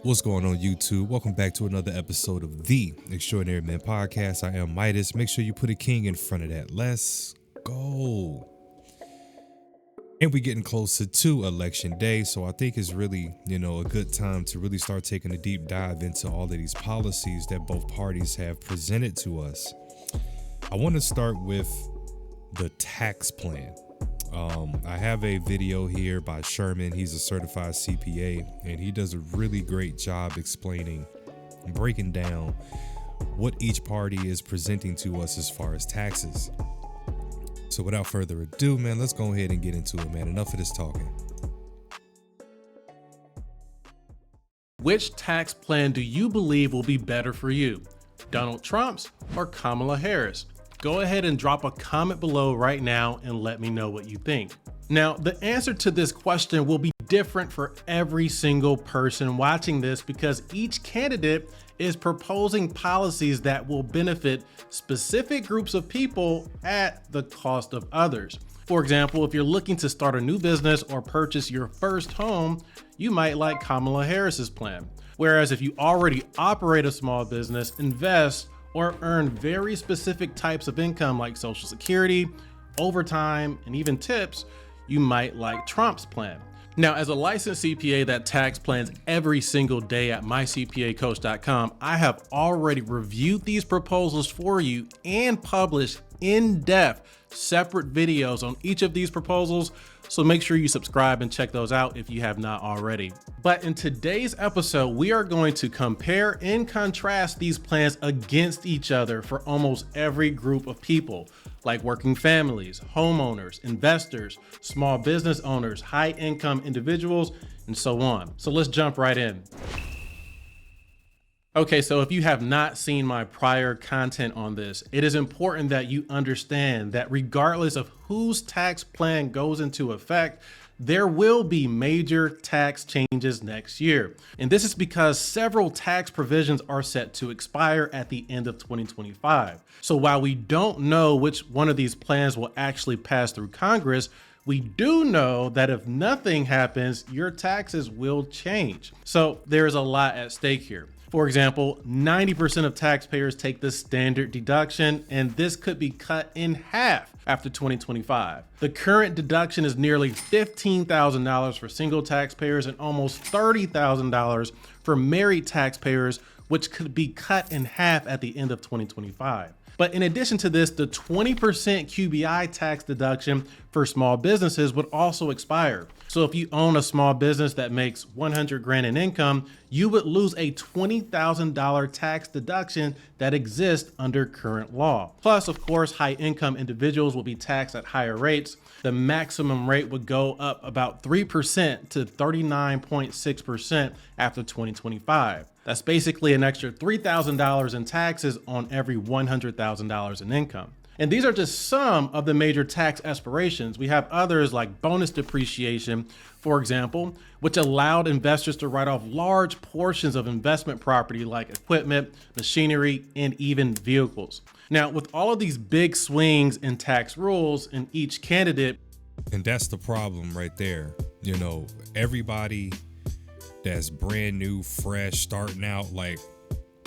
What's going on, YouTube? Welcome back to another episode of the Extraordinary Men Podcast. I am Midas. Make sure you put a king in front of that. Let's go. And we're getting closer to election day, so I think it's really, a good time to really start taking a deep dive into all of these policies that both parties have presented to us. I want to start with the tax plan. I have a video here by Sherman. He's a certified CPA, and he does a really great job explaining and breaking down what each party is presenting to us as far as taxes. So without further ado, man, let's go ahead and get into it, man. Enough of this talking. Which tax plan do you believe will be better for you? Donald Trump's or Kamala Harris? Go ahead and drop a comment below right now and let me know what you think. Now, the answer to this question will be different for every single person watching this because each candidate is proposing policies that will benefit specific groups of people at the cost of others. For example, if you're looking to start a new business or purchase your first home, you might like Kamala Harris's plan. Whereas if you already operate a small business, invest, or earn very specific types of income like Social Security, overtime, and even tips, you might like Trump's plan. Now, as a licensed CPA that tax plans every single day at mycpacoach.com, I have already reviewed these proposals for you and published in-depth separate videos on each of these proposals, so make sure you subscribe and check those out if you have not already. But in today's episode, we are going to compare and contrast these plans against each other for almost every group of people, like working families, homeowners, investors, small business owners, high-income individuals, and so on. So let's jump right in. Okay, so if you have not seen my prior content on this, it is important that you understand that regardless of whose tax plan goes into effect, there will be major tax changes next year. And this is because several tax provisions are set to expire at the end of 2025. So while we don't know which one of these plans will actually pass through Congress, we do know that if nothing happens, your taxes will change. So there is a lot at stake here. For example, 90% of taxpayers take the standard deduction, and this could be cut in half after 2025. The current deduction is nearly $15,000 for single taxpayers and almost $30,000 for married taxpayers, which could be cut in half at the end of 2025. But in addition to this, the 20% QBI tax deduction for small businesses would also expire. So if you own a small business that makes 100 grand in income, you would lose a $20,000 tax deduction that exists under current law. Plus, of course, high income individuals will be taxed at higher rates. The maximum rate would go up about 3% to 39.6% after 2025. That's basically an extra $3,000 in taxes on every $100,000 in income. And these are just some of the major tax aspirations. We have others like bonus depreciation, for example, which allowed investors to write off large portions of investment property like equipment, machinery, and even vehicles. Now, with all of these big swings in tax rules in each candidate. And that's the problem right there. Everybody that's brand new, fresh, starting out, like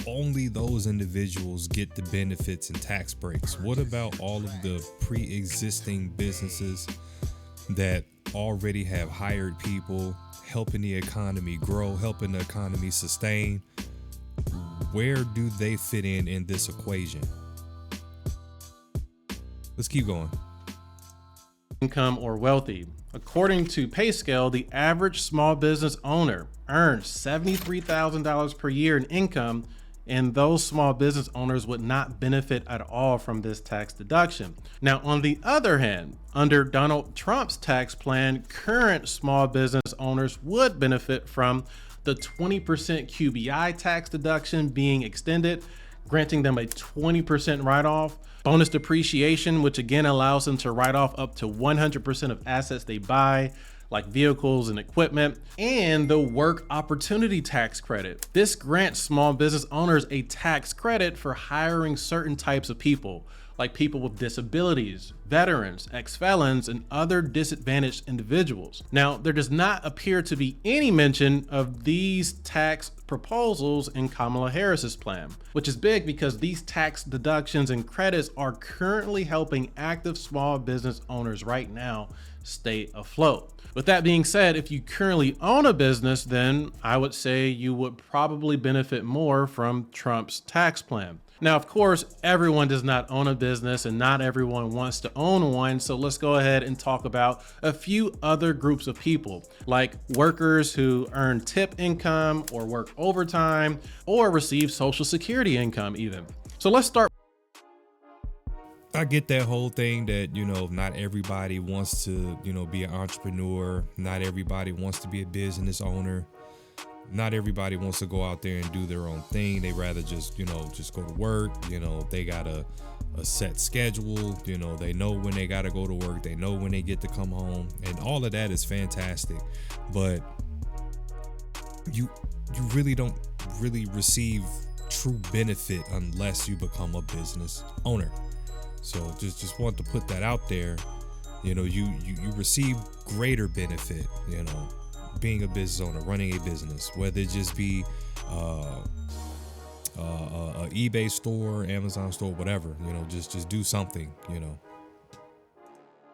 only those individuals get the benefits and tax breaks. What about all of the pre-existing businesses that already have hired people, helping the economy grow, helping the economy sustain? Where do they fit in this equation? Let's keep going. Income or wealthy. According to PayScale, the average small business owner earns $73,000 per year in income, and those small business owners would not benefit at all from this tax deduction. Now, on the other hand, under Donald Trump's tax plan, current small business owners would benefit from the 20% QBI tax deduction being extended, granting them a 20% write-off, bonus depreciation, which again allows them to write off up to 100% of assets they buy, like vehicles and equipment, and the work opportunity tax credit. This grants small business owners a tax credit for hiring certain types of people, like people with disabilities, veterans, ex-felons, and other disadvantaged individuals. Now, there does not appear to be any mention of these tax proposals in Kamala Harris's plan, which is big because these tax deductions and credits are currently helping active small business owners right now stay afloat. With that being said, if you currently own a business, then I would say you would probably benefit more from Trump's tax plan. Now, of course, everyone does not own a business and not everyone wants to own one. So let's go ahead and talk about a few other groups of people, like workers who earn tip income or work overtime or receive Social Security income even. So let's start. I get that whole thing that, not everybody wants to, be an entrepreneur. Not everybody wants to be a business owner. Not everybody wants to go out there and do their own thing. They rather just go to work. They got a set schedule. They know when they got to go to work. They know when they get to come home. And all of that is fantastic. But you really don't really receive true benefit unless you become a business owner. So just want to put that out there. You receive greater benefit, being a business owner, running a business, whether it just be a eBay store, Amazon store, whatever, just do something,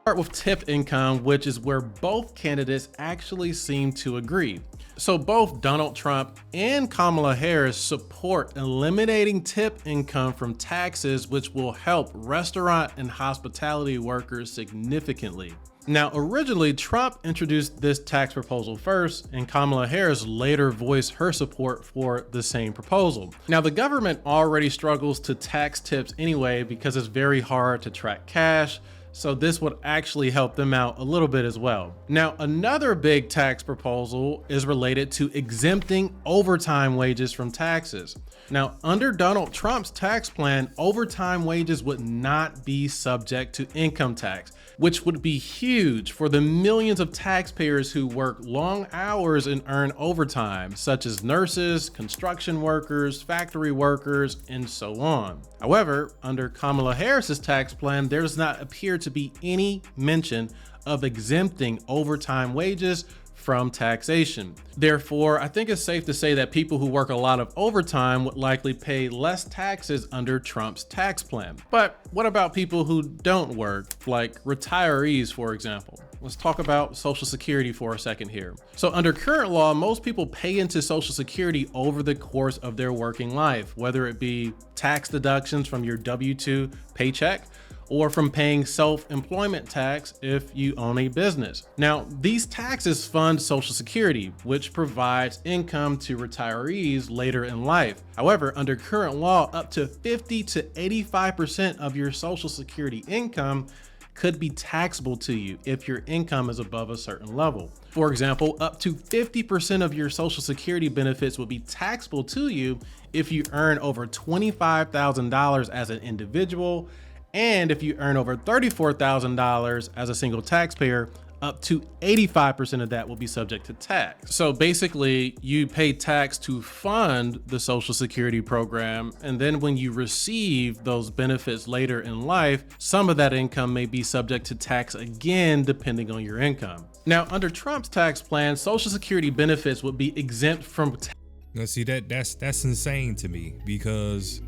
Start with tip income, which is where both candidates actually seem to agree. So both Donald Trump and Kamala Harris support eliminating tip income from taxes, which will help restaurant and hospitality workers significantly. Now, originally, Trump introduced this tax proposal first, and Kamala Harris later voiced her support for the same proposal. Now, the government already struggles to tax tips anyway because it's very hard to track cash, so this would actually help them out a little bit as well. Now, another big tax proposal is related to exempting overtime wages from taxes. Now, under Donald Trump's tax plan, overtime wages would not be subject to income tax, which would be huge for the millions of taxpayers who work long hours and earn overtime, such as nurses, construction workers, factory workers, and so on. However, under Kamala Harris's tax plan, there does not appear to be any mention of exempting overtime wages from taxation. Therefore, I think it's safe to say that people who work a lot of overtime would likely pay less taxes under Trump's tax plan. But what about people who don't work, like retirees, for example? Let's talk about Social Security for a second here. So under current law, most people pay into Social Security over the course of their working life, whether it be tax deductions from your W-2 paycheck, or from paying self-employment tax if you own a business. Now, these taxes fund Social Security, which provides income to retirees later in life. However, under current law, up to 50 to 85% of your Social Security income could be taxable to you if your income is above a certain level. For example, up to 50% of your Social Security benefits would be taxable to you if you earn over $25,000 as an individual, and if you earn over $34,000 as a single taxpayer, up to 85% of that will be subject to tax. So basically, you pay tax to fund the Social Security program, and then when you receive those benefits later in life, some of that income may be subject to tax again, depending on your income. Now, under Trump's tax plan, Social Security benefits would be exempt from tax. Now, see, that's insane to me, because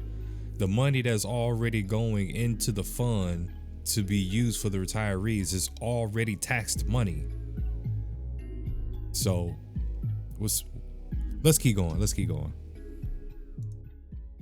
the money that's already going into the fund to be used for the retirees is already taxed money. So let's keep going.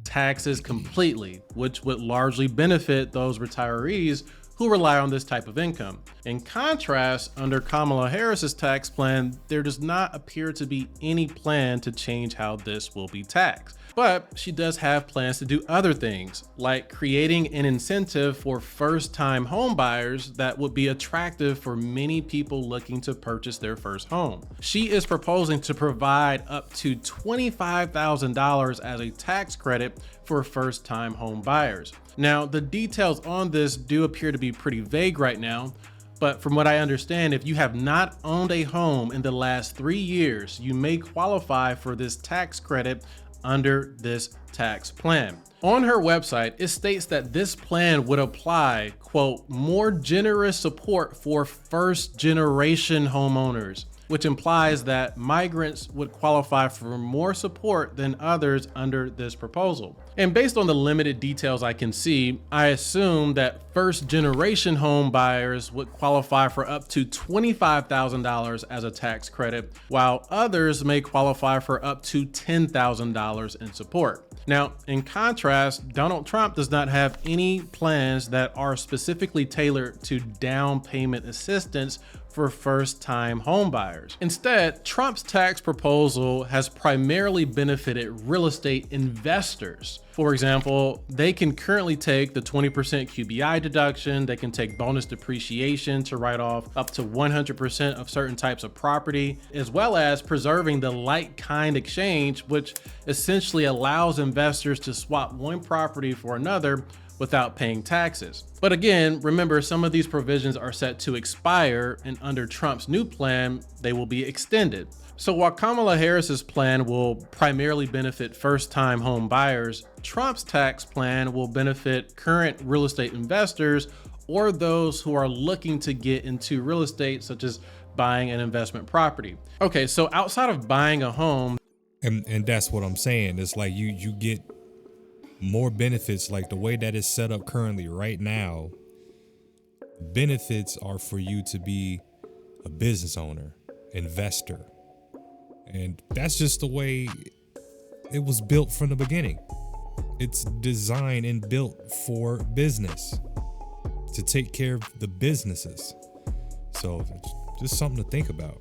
Taxes completely, which would largely benefit those retirees who rely on this type of income. In contrast, under Kamala Harris's tax plan, there does not appear to be any plan to change how this will be taxed. But she does have plans to do other things, like creating an incentive for first-time home buyers that would be attractive for many people looking to purchase their first home. She is proposing to provide up to $25,000 as a tax credit for first-time home buyers. Now, the details on this do appear to be pretty vague right now, but from what I understand, if you have not owned a home in the last 3 years, you may qualify for this tax credit under this tax plan. On her website, it states that this plan would apply, quote, more generous support for first-generation homeowners, which implies that migrants would qualify for more support than others under this proposal. And based on the limited details I can see, I assume that first-generation home buyers would qualify for up to $25,000 as a tax credit, while others may qualify for up to $10,000 in support. Now, in contrast, Donald Trump does not have any plans that are specifically tailored to down payment assistance for first-time home buyers. Instead, Trump's tax proposal has primarily benefited real estate investors. For example, they can currently take the 20% QBI deduction, they can take bonus depreciation to write off up to 100% of certain types of property, as well as preserving the like-kind exchange, which essentially allows investors to swap one property for another without paying taxes. But again, remember, some of these provisions are set to expire, and under Trump's new plan, they will be extended. So while Kamala Harris's plan will primarily benefit first-time home buyers, Trump's tax plan will benefit current real estate investors or those who are looking to get into real estate, such as buying an investment property. Okay, so outside of buying a home, and that's what I'm saying. It's like you get more benefits. Like the way that it's set up currently right now, benefits are for you to be a business owner, investor. And that's just the way it was built from the beginning. It's designed and built for business, to take care of the businesses. So it's just something to think about.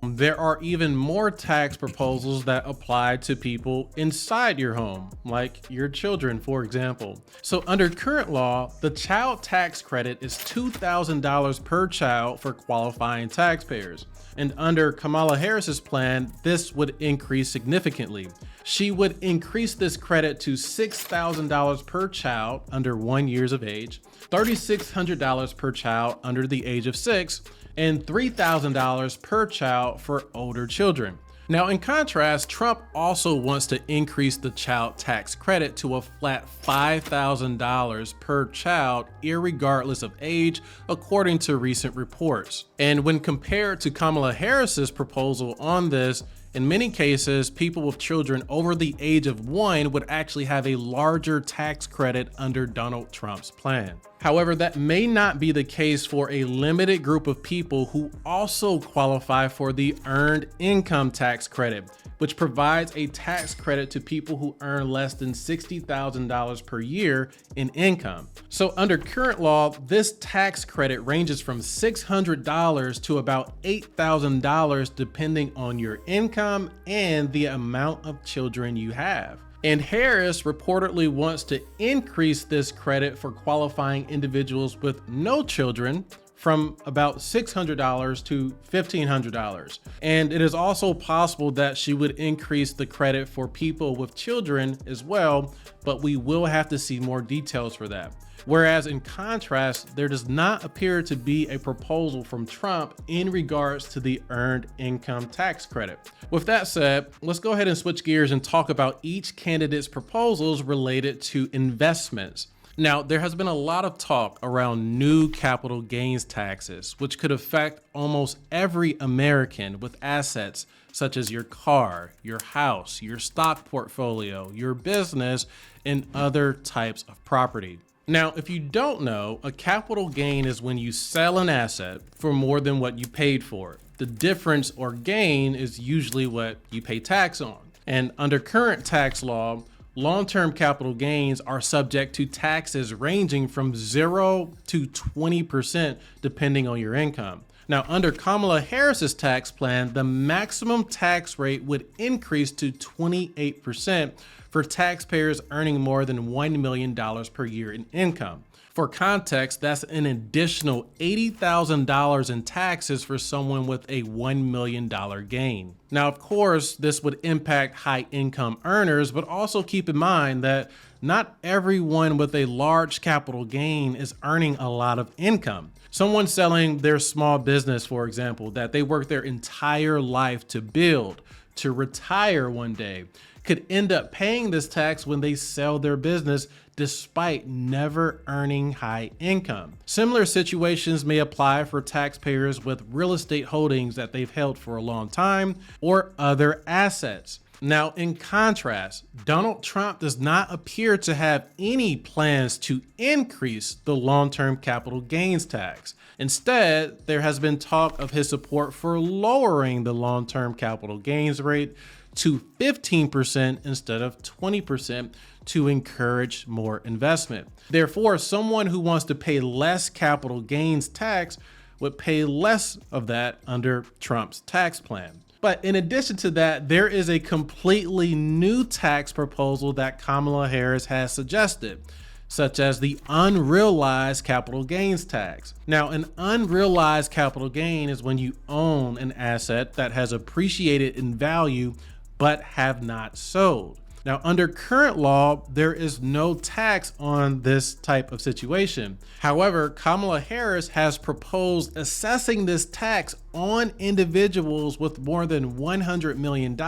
there are even more tax proposals that apply to people inside your home, like your children, for example. So under current law, the child tax credit is $2,000 per child for qualifying taxpayers. And under Kamala Harris's plan, this would increase significantly. She would increase this credit to $6,000 per child under 1 year of age, $3,600 per child under the age of 6, and $3,000 per child for older children. Now, in contrast, Trump also wants to increase the child tax credit to a flat $5,000 per child, irregardless of age, according to recent reports. And when compared to Kamala Harris's proposal on this, in many cases, people with children over the age of 1 would actually have a larger tax credit under Donald Trump's plan. However, that may not be the case for a limited group of people who also qualify for the Earned Income Tax Credit, which provides a tax credit to people who earn less than $60,000 per year in income. So under current law, this tax credit ranges from $600 to about $8,000 depending on your income and the amount of children you have. And Harris reportedly wants to increase this credit for qualifying individuals with no children from about $600 to $1,500. And it is also possible that she would increase the credit for people with children as well, but we will have to see more details for that. Whereas in contrast, there does not appear to be a proposal from Trump in regards to the Earned Income Tax Credit. With that said, let's go ahead and switch gears and talk about each candidate's proposals related to investments. Now, there has been a lot of talk around new capital gains taxes, which could affect almost every American with assets such as your car, your house, your stock portfolio, your business, and other types of property. Now, if you don't know, a capital gain is when you sell an asset for more than what you paid for it. The difference or gain is usually what you pay tax on. And under current tax law, long-term capital gains are subject to taxes ranging from 0 to 20% depending on your income. Now, under Kamala Harris's tax plan, the maximum tax rate would increase to 28% for taxpayers earning more than $1 million per year in income. For context, that's an additional $80,000 in taxes for someone with a $1 million gain. Now, of course, this would impact high income earners, but also keep in mind that not everyone with a large capital gain is earning a lot of income. Someone selling their small business, for example, that they worked their entire life to build, to retire one day could end up paying this tax when they sell their business despite never earning high income. Similar situations may apply for taxpayers with real estate holdings that they've held for a long time or other assets. Now, in contrast, Donald Trump does not appear to have any plans to increase the long-term capital gains tax. Instead, there has been talk of his support for lowering the long-term capital gains rate to 15% instead of 20% to encourage more investment. Therefore, someone who wants to pay less capital gains tax would pay less of that under Trump's tax plan. But in addition to that, there is a completely new tax proposal that Kamala Harris has suggested, such as the unrealized capital gains tax. Now, an unrealized capital gain is when you own an asset that has appreciated in value but have not sold. Now, under current law, there is no tax on this type of situation. However, Kamala Harris has proposed assessing this tax on individuals with more than $100 million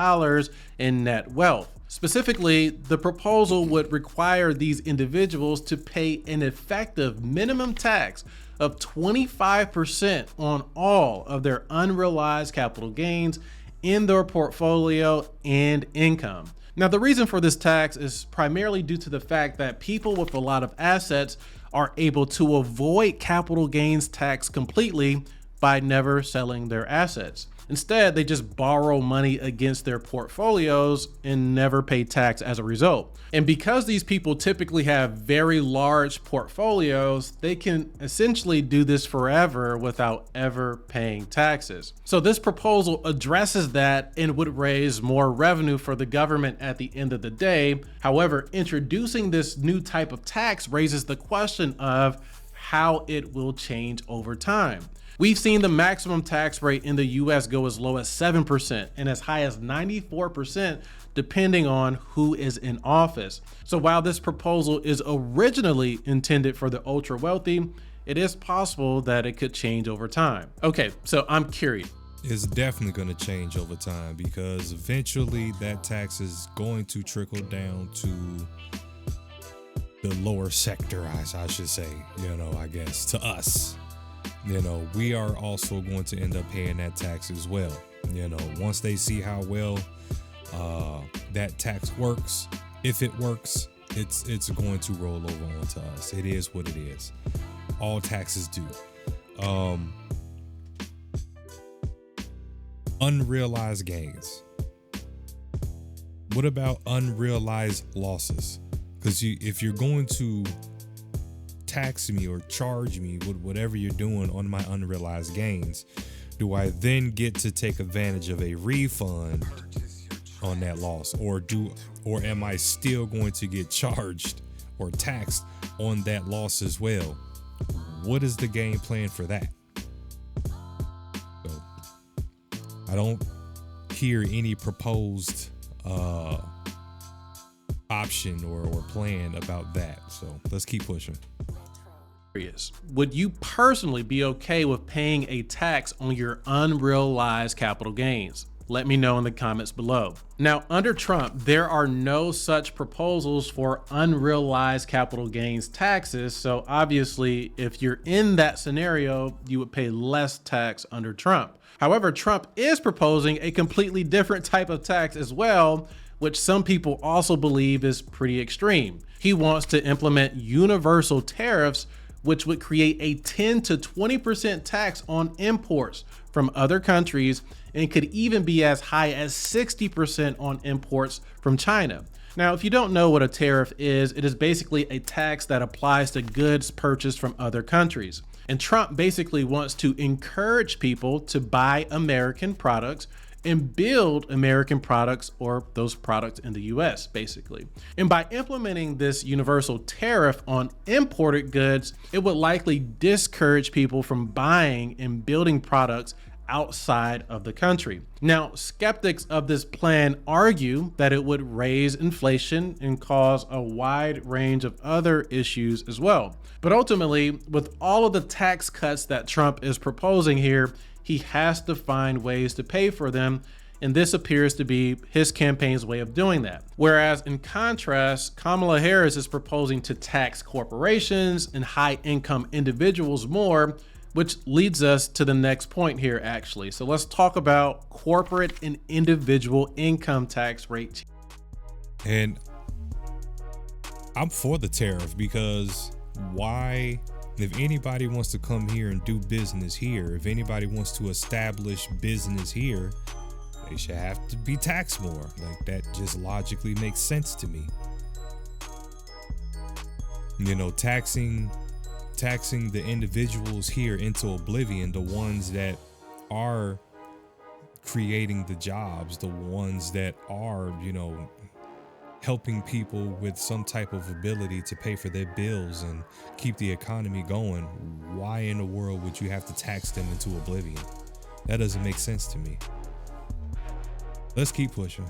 in net wealth. Specifically, the proposal would require these individuals to pay an effective minimum tax of 25% on all of their unrealized capital gains in their portfolio and income. Now, the reason for this tax is primarily due to the fact that people with a lot of assets are able to avoid capital gains tax completely by never selling their assets. Instead, they just borrow money against their portfolios and never pay tax as a result. And because these people typically have very large portfolios, they can essentially do this forever without ever paying taxes. So this proposal addresses that and would raise more revenue for the government at the end of the day. However, introducing this new type of tax raises the question of how it will change over time. We've seen the maximum tax rate in the US go as low as 7% and as high as 94%, depending on who is in office. So while this proposal is originally intended for the ultra wealthy, it is possible that it could change over time. Okay, so I'm curious. It's definitely going to change over time because eventually that tax is going to trickle down to the lower sector, I should say, I guess, to us. We are also going to end up paying that tax as well. Once they see how well that tax works, if it works, it's going to roll over onto us. It is what it is. All taxes do. Unrealized gains. What about unrealized losses? Because if you're going to tax me or charge me with whatever you're doing on my unrealized gains, do I then get to take advantage of a refund on that loss, or am I still going to get charged or taxed on that loss as well? What is the game plan for that? So I don't hear any proposed option or plan about that. So let's keep pushing. Would you personally be okay with paying a tax on your unrealized capital gains? Let me know in the comments below. Now, under Trump, there are no such proposals for unrealized capital gains taxes. So obviously, if you're in that scenario, you would pay less tax under Trump. However, Trump is proposing a completely different type of tax as well, which some people also believe is pretty extreme. He wants to implement universal tariffs, which would create a 10 to 20% tax on imports from other countries and could even be as high as 60% on imports from China. Now, if you don't know what a tariff is, it is basically a tax that applies to goods purchased from other countries. And Trump basically wants to encourage people to buy American products and build American products or those products in the US, basically. And by implementing this universal tariff on imported goods, it would likely discourage people from buying and building products outside of the country. Now, skeptics of this plan argue that it would raise inflation and cause a wide range of other issues as well. But ultimately, with all of the tax cuts that Trump is proposing here, he has to find ways to pay for them, And this appears to be his campaign's way of doing that. Whereas in contrast, Kamala Harris is proposing to tax corporations and high income individuals more, which leads us to the next point here actually. So let's talk about corporate and individual income tax rate. And I'm for the tariff because why, if anybody wants to come here and do business here, if anybody wants to establish business here, they should have to be taxed more. Like, that just logically makes sense to me. You know, taxing the individuals here into oblivion, the ones that are creating the jobs, the ones that are, you know, helping people with some type of ability to pay for their bills and keep the economy going. Why in the world would you have to tax them into oblivion? That doesn't make sense to me. Let's keep pushing.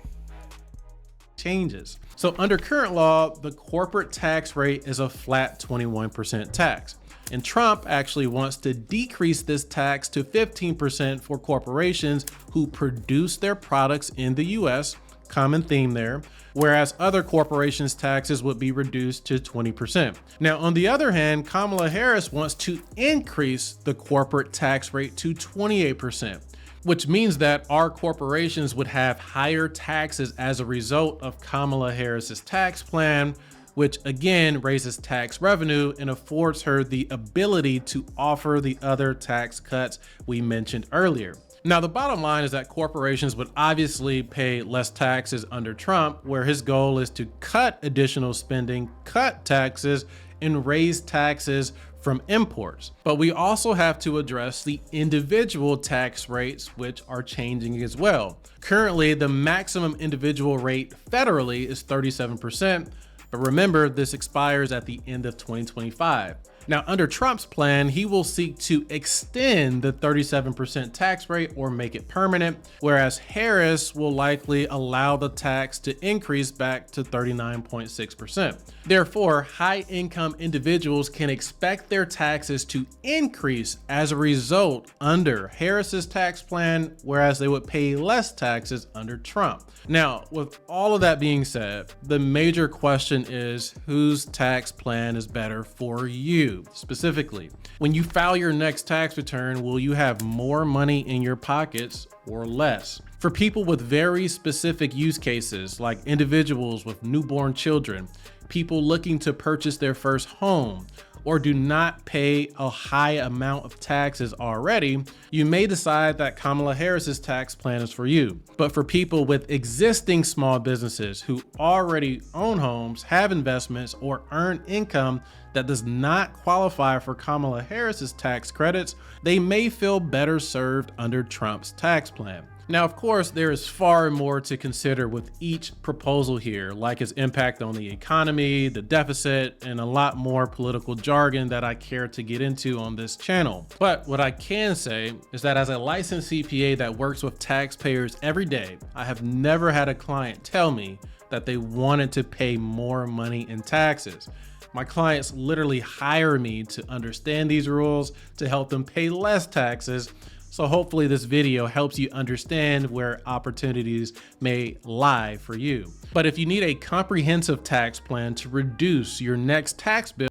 Changes. So under current law, the corporate tax rate is a flat 21% tax. And Trump actually wants to decrease this tax to 15% for corporations who produce their products in the US, common theme there, whereas other corporations' taxes would be reduced to 20%. Now, on the other hand, Kamala Harris wants to increase the corporate tax rate to 28%. Which means that our corporations would have higher taxes as a result of Kamala Harris's tax plan, which again raises tax revenue and affords her the ability to offer the other tax cuts we mentioned earlier. Now, the bottom line is that corporations would obviously pay less taxes under Trump, where his goal is to cut additional spending, cut taxes, and raise taxes from imports. But we also have to address the individual tax rates, which are changing as well. Currently, the maximum individual rate federally is 37%, but remember, this expires at the end of 2025. Now, under Trump's plan, he will seek to extend the 37% tax rate or make it permanent, whereas Harris will likely allow the tax to increase back to 39.6%. Therefore, high-income individuals can expect their taxes to increase as a result under Harris's tax plan, whereas they would pay less taxes under Trump. Now, with all of that being said, the major question is whose tax plan is better for you? Specifically, when you file your next tax return, will you have more money in your pockets or less? For people with very specific use cases, like individuals with newborn children, people looking to purchase their first home, or do not pay a high amount of taxes already, you may decide that Kamala Harris's tax plan is for you. But for people with existing small businesses who already own homes, have investments, or earn income that does not qualify for Kamala Harris's tax credits, they may feel better served under Trump's tax plan. Now, of course, there is far more to consider with each proposal here, like its impact on the economy, the deficit, and a lot more political jargon that I care to get into on this channel. But what I can say is that as a licensed CPA that works with taxpayers every day, I have never had a client tell me that they wanted to pay more money in taxes. My clients literally hire me to understand these rules to help them pay less taxes. So hopefully this video helps you understand where opportunities may lie for you. But if you need a comprehensive tax plan to reduce your next tax bill,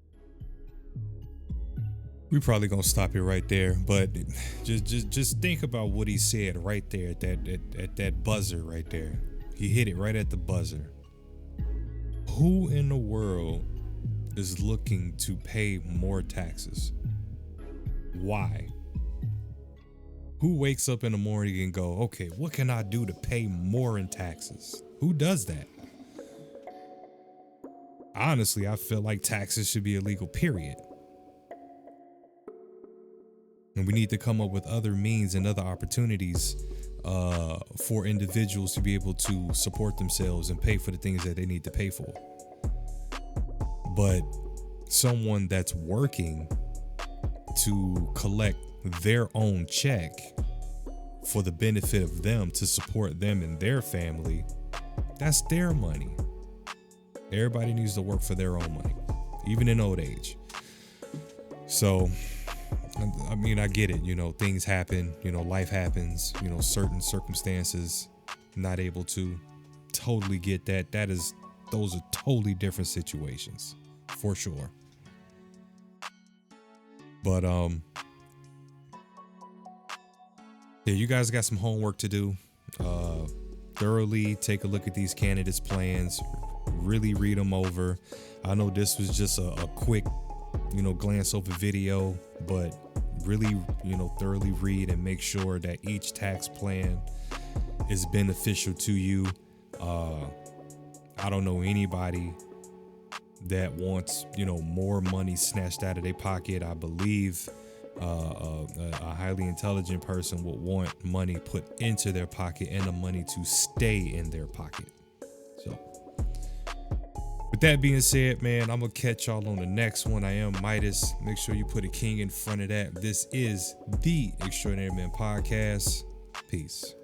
we probably gonna stop it right there, but just think about what he said right there at that buzzer right there. He hit it right at the buzzer. Who in the world is looking to pay more taxes? Why? Who wakes up in the morning and go, okay, what can I do to pay more in taxes? Who does that? Honestly, I feel like taxes should be illegal, period. And we need to come up with other means and other opportunities for individuals to be able to support themselves and pay for the things that they need to pay for. But someone that's working to collect their own check for the benefit of them, to support them and their family, that's their money. Everybody needs to work for their own money, even in old age. So, I mean, I get it, things happen, life happens, certain circumstances not able to. Totally get that. Those are totally different situations for sure. But yeah, you guys got some homework to do. Thoroughly take a look at these candidates' plans. Really read them over. I know this was just a quick, glance over video, but really, thoroughly read and make sure that each tax plan is beneficial to you. I don't know anybody that wants, more money snatched out of their pocket. I believe a highly intelligent person would want money put into their pocket and the money to stay in their pocket. So with that being said, man, I'm going to catch y'all on the next one. I am Midas. Make sure you put a king in front of that. This is the Extraordinary Men Podcast. Peace.